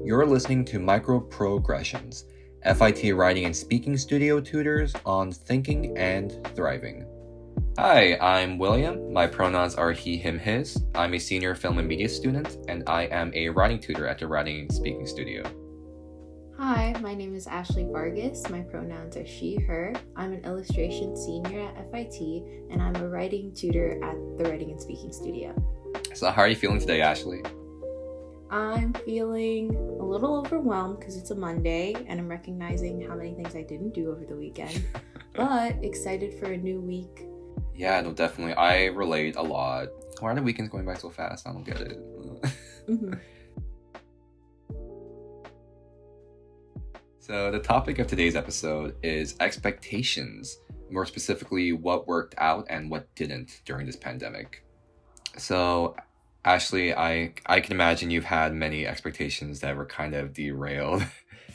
You're listening to MicroPROgressions, FIT writing and speaking studio tutors on thinking and thriving. Hi, I'm William. My pronouns are he, him, his. I'm a senior film and media student, and I am a writing tutor at the writing and speaking studio. Hi, my name is Ashley Vargas. My pronouns are she, her. I'm an illustration senior at FIT, and I'm a writing tutor at the writing and speaking studio. So how are you feeling today, Ashley? I'm feeling a little overwhelmed because it's a Monday, and I'm recognizing how many things I didn't do over the weekend, but excited for a new week. Yeah, no, definitely. I relate a lot. Why are the weekends going by so fast? I don't get it. Mm-hmm. So the topic of today's episode is expectations, more specifically what worked out and what didn't during this pandemic. So Ashley, I can imagine you've had many expectations that were kind of derailed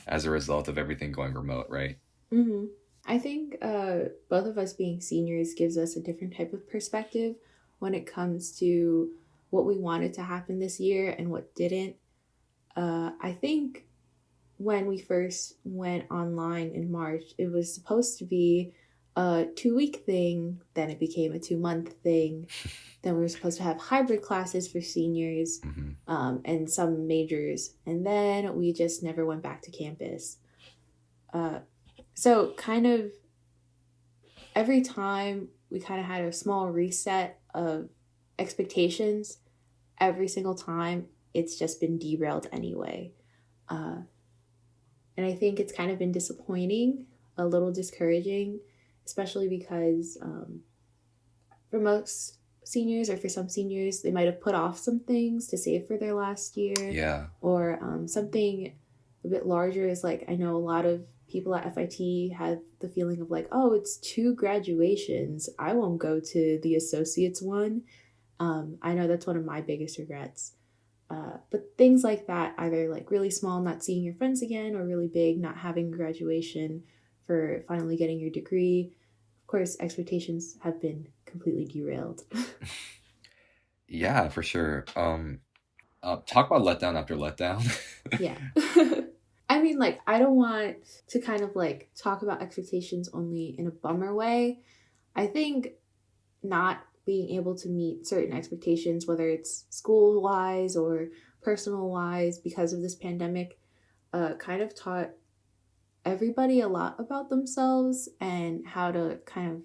as a result of everything going remote, right? Mm-hmm. I think both of us being seniors gives us a different type of perspective when it comes to what we wanted to happen this year and what didn't. I think when we first went online in March, it was supposed to be a 2-week thing, then it became a 2-month thing. Then we were supposed to have hybrid classes for seniors and some majors, and then we just never went back to campus. So kind of every time we kind of had a small reset of expectations, every single time it's just been derailed anyway. And I think it's kind of been disappointing, a little discouraging, especially because for most seniors or for some seniors, they might have put off some things to save for their last year. Yeah. Or something a bit larger is like, I know a lot of people at FIT have the feeling of like, oh, it's 2 graduations. I won't go to the associates one. I know that's one of my biggest regrets. But things like that, either like really small, not seeing your friends again, or really big, not having graduation for finally getting your degree. Of course, expectations have been completely derailed. Yeah, for sure. Talk about letdown after letdown. Yeah. I mean, like, I don't want to kind of like talk about expectations only in a bummer way. I think not being able to meet certain expectations, whether it's school-wise or personal-wise because of this pandemic, kind of taught everybody a lot about themselves and how to kind of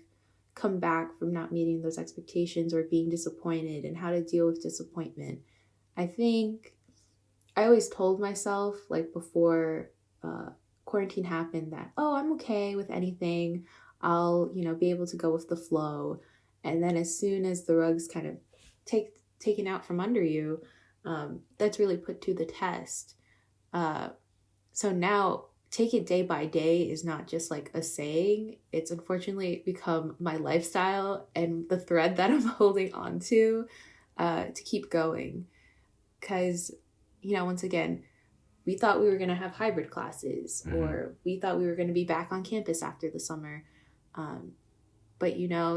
come back from not meeting those expectations or being disappointed and how to deal with disappointment. I think I always told myself, like before quarantine happened, that, oh, I'm okay with anything. I'll, be able to go with the flow. And then as soon as the rug's kind of taken out from under you, that's really put to the test. So now take it day by day is not just like a saying. It's unfortunately become my lifestyle and the thread that I'm holding on to keep going. Because, once again, we thought we were going to have hybrid classes or we thought we were going to be back on campus after the summer. But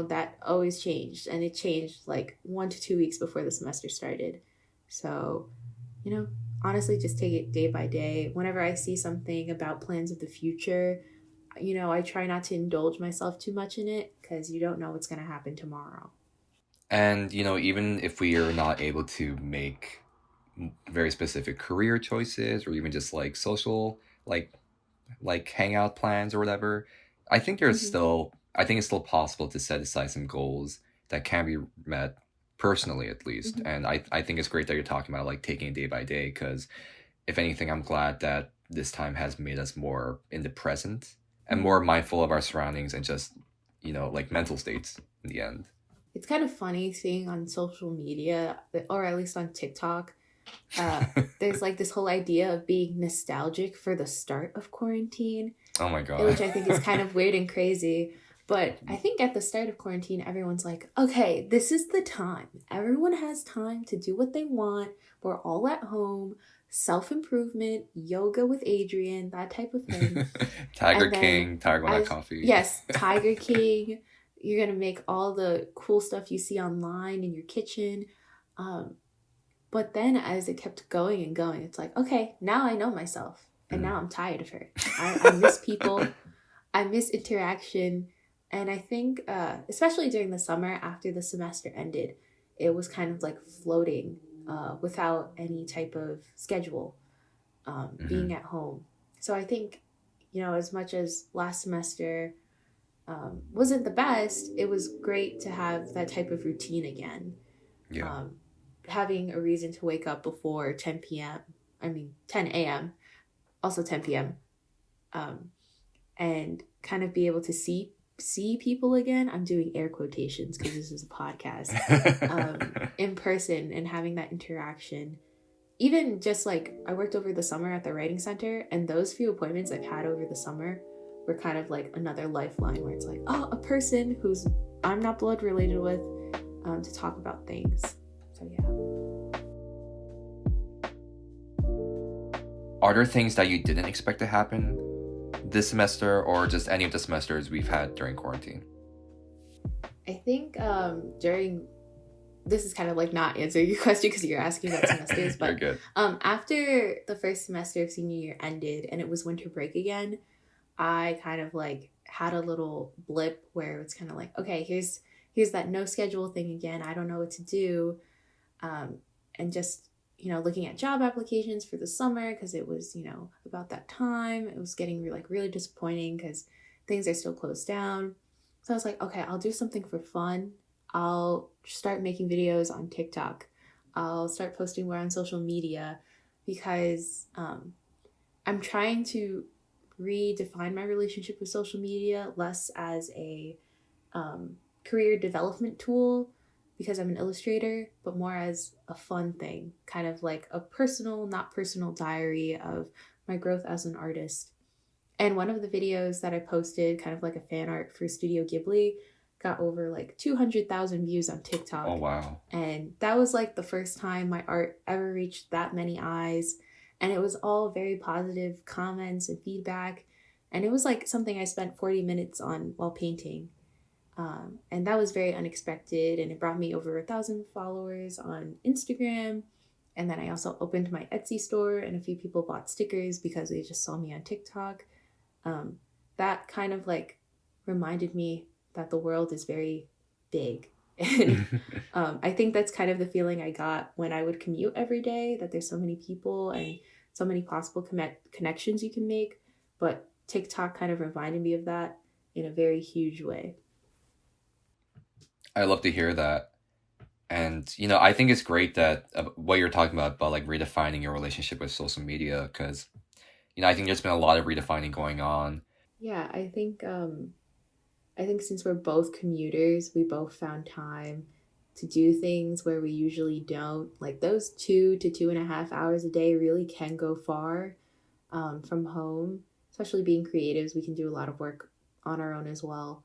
that always changed, and it changed like 1 to 2 weeks before the semester started. So, honestly, just take it day by day. Whenever I see something about plans of the future, I try not to indulge myself too much in it because you don't know what's going to happen tomorrow. And, even if we are not able to make very specific career choices or even just like social, like hangout plans or whatever, I think there's I think it's still possible to set aside some goals that can be met personally, at least. And I think it's great that you're talking about like taking it day by day, because if anything, I'm glad that this time has made us more in the present and more mindful of our surroundings and just, like mental states in the end. It's kind of funny seeing on social media, or at least on TikTok, there's like this whole idea of being nostalgic for the start of quarantine. Oh my God. Which I think is kind of weird and crazy. But I think at the start of quarantine, everyone's like, okay, this is the time. Everyone has time to do what they want. We're all at home. Self-improvement, yoga with Adrian, that type of thing. Tiger King, Tiger Coffee. Yes, Tiger King. You're going to make all the cool stuff you see online in your kitchen. But then as it kept going and going, it's like, okay, now I know myself. And now I'm tired of her. I miss people. I miss interaction. And I think, especially during the summer after the semester ended, it was kind of like floating without any type of schedule, being at home. So I think, as much as last semester wasn't the best, it was great to have that type of routine again. Yeah. Having a reason to wake up before 10 a.m., also 10 p.m., and kind of be able to see people again. I'm doing air quotations because this is a podcast, in person and having that interaction. Even just like I worked over the summer at the writing center, and those few appointments I've had over the summer were kind of like another lifeline where it's like, oh, a person who's I'm not blood related with, to talk about things. So yeah. Are there things that you didn't expect to happen this semester, or just any of the semesters we've had during quarantine? I think this is kind of like not answering your question because you're asking about semesters, but You're good. After the first semester of senior year ended and it was winter break again, I kind of like had a little blip where it's kind of like, okay, here's that no schedule thing again. I don't know what to do. And just, looking at job applications for the summer because it was, about that time. It was getting really disappointing because things are still closed down. So I was like, okay, I'll do something for fun. I'll start making videos on TikTok. I'll start posting more on social media because I'm trying to redefine my relationship with social media less as a career development tool because I'm an illustrator, but more as a fun thing, kind of like a personal, not personal diary of my growth as an artist. And one of the videos that I posted, kind of like a fan art for Studio Ghibli, got over like 200,000 views on TikTok. Oh, wow. And that was like the first time my art ever reached that many eyes. And it was all very positive comments and feedback. And it was like something I spent 40 minutes on while painting. And that was very unexpected. And it brought me over 1,000 followers on Instagram. And then I also opened my Etsy store and a few people bought stickers because they just saw me on TikTok. That kind of like reminded me that the world is very big. And I think that's kind of the feeling I got when I would commute every day, that there's so many people and so many possible connections you can make. But TikTok kind of reminded me of that in a very huge way. I love to hear that. And, I think it's great that what you're talking about like redefining your relationship with social media, because, I think there's been a lot of redefining going on. Yeah, I think since we're both commuters, we both found time to do things where we usually don't. Like those 2 to 2.5 hours a day really can go far from home. Especially being creatives, we can do a lot of work on our own as well.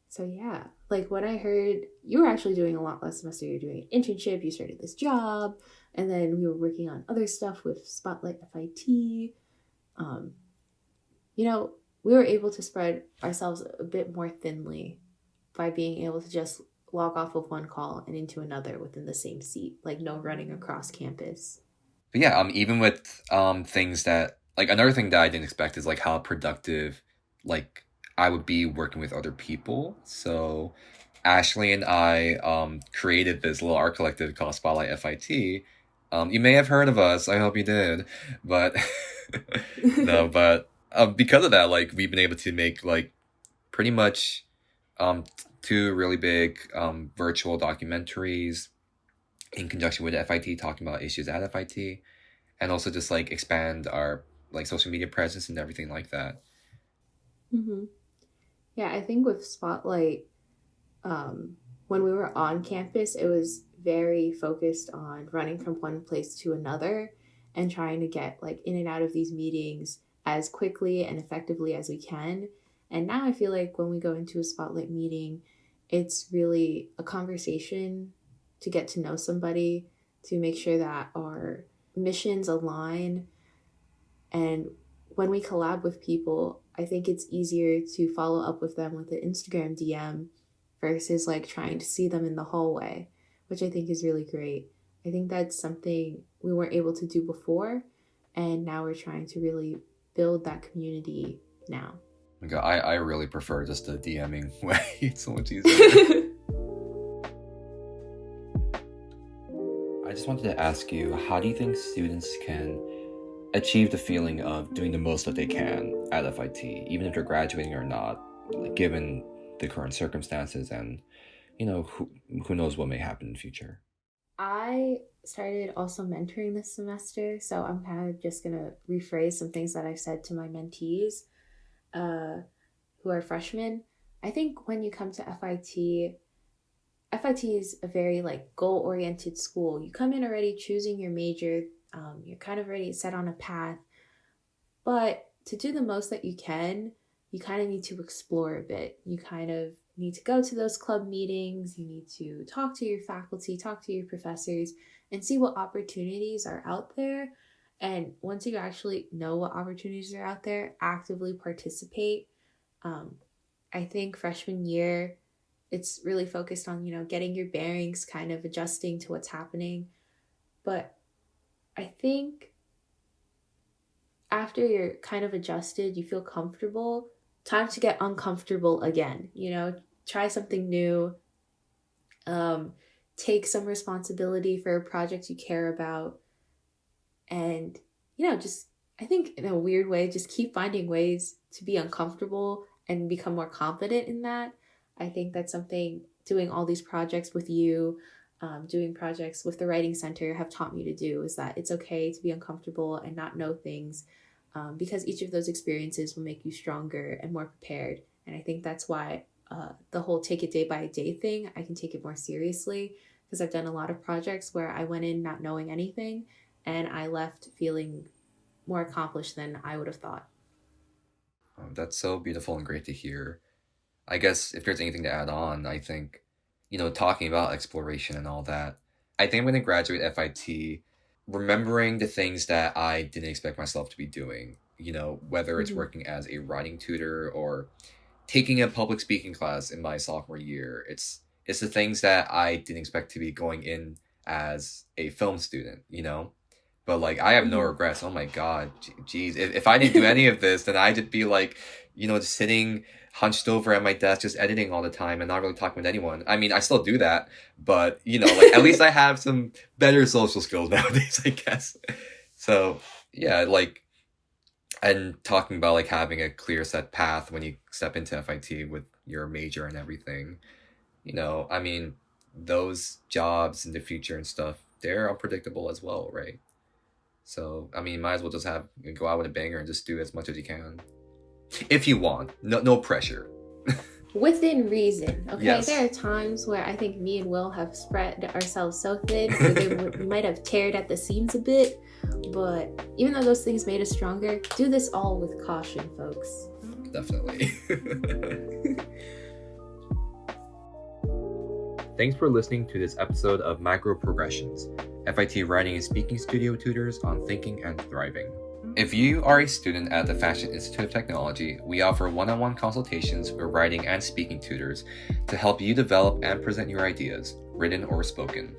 So yeah, like when I heard you were actually doing a lot last semester, you're doing an internship, you started this job, and then we were working on other stuff with Spotlight FIT. We were able to spread ourselves a bit more thinly by being able to just log off of one call and into another within the same seat, like no running across campus. But yeah, even with things that, like, another thing that I didn't expect is like how productive like I would be working with other people. So Ashley and I created this little art collective called Spotlight FIT. You may have heard of us. I hope you did. But no, but because of that, like, we've been able to make like pretty much two really big virtual documentaries in conjunction with FIT, talking about issues at FIT, and also just like expand our like social media presence and everything like that. Mm-hmm. Yeah, I think with Spotlight, when we were on campus, it was very focused on running from one place to another and trying to get like in and out of these meetings as quickly and effectively as we can. And now I feel like when we go into a Spotlight meeting, it's really a conversation to get to know somebody, to make sure that our missions align. And when we collab with people, I think it's easier to follow up with them with an Instagram DM versus like trying to see them in the hallway, which I think is really great. I think that's something we weren't able to do before, and now we're trying to really build that community now. Okay, I really prefer just the DMing way. It's so much easier. I just wanted to ask you, how do you think students can achieve the feeling of doing the most that they can at FIT, even if they're graduating or not, like, given the current circumstances and, who knows what may happen in the future? I started also mentoring this semester, so I'm kind of just going to rephrase some things that I've said to my mentees who are freshmen. I think when you come to FIT is a very like goal-oriented school. You come in already choosing your major, you're kind of already set on a path, but to do the most that you can, you kind of need to explore a bit. You kind of need to go to those club meetings, you need to talk to your faculty, talk to your professors, and see what opportunities are out there. And once you actually know what opportunities are out there, actively participate. I think freshman year, it's really focused on, getting your bearings, kind of adjusting to what's happening. But I think after you're kind of adjusted, you feel comfortable, time to get uncomfortable again, try something new, take some responsibility for a project you care about, and, just, I think in a weird way, just keep finding ways to be uncomfortable and become more confident in that. I think that's something doing all these projects with you, doing projects with the Writing Center have taught me to do, is that it's okay to be uncomfortable and not know things, because each of those experiences will make you stronger and more prepared. And I think that's why the whole take it day by day thing, I can take it more seriously, because I've done a lot of projects where I went in not knowing anything and I left feeling more accomplished than I would have thought. That's so beautiful and great to hear. I guess if there's anything to add on, I think, talking about exploration and all that, I think I'm going to graduate FIT remembering the things that I didn't expect myself to be doing, whether it's working as a writing tutor or taking a public speaking class in my sophomore year. It's the things that I didn't expect to be going in as a film student. But like, I have no regrets. Oh my God, geez. If I didn't do any of this, then I'd just be like, just sitting hunched over at my desk, just editing all the time and not really talking with anyone. I mean, I still do that, but like at least I have some better social skills nowadays, I guess. So yeah, like, and talking about like having a clear set path when you step into FIT with your major and everything, I mean, those jobs in the future and stuff, they're unpredictable as well, right? So, I mean, might as well just go out with a banger and just do as much as you can. If you want. No pressure. Within reason, okay? Yes. There are times where I think me and Will have spread ourselves so thin, where we might have teared at the seams a bit, but even though those things made us stronger, do this all with caution, folks. Definitely. Thanks for listening to this episode of MicroPROgressions, FIT Writing and Speaking Studio Tutors on Thinking and Thriving. If you are a student at the Fashion Institute of Technology, we offer one-on-one consultations with writing and speaking tutors to help you develop and present your ideas, written or spoken.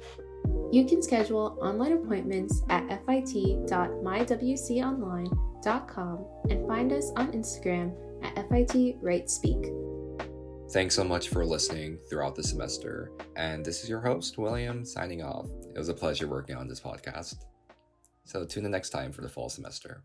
You can schedule online appointments at fit.mywconline.com and find us on Instagram at FIT Write Speak. Thanks so much for listening throughout the semester, and this is your host, William, signing off. It was a pleasure working on this podcast. So tune in next time for the fall semester.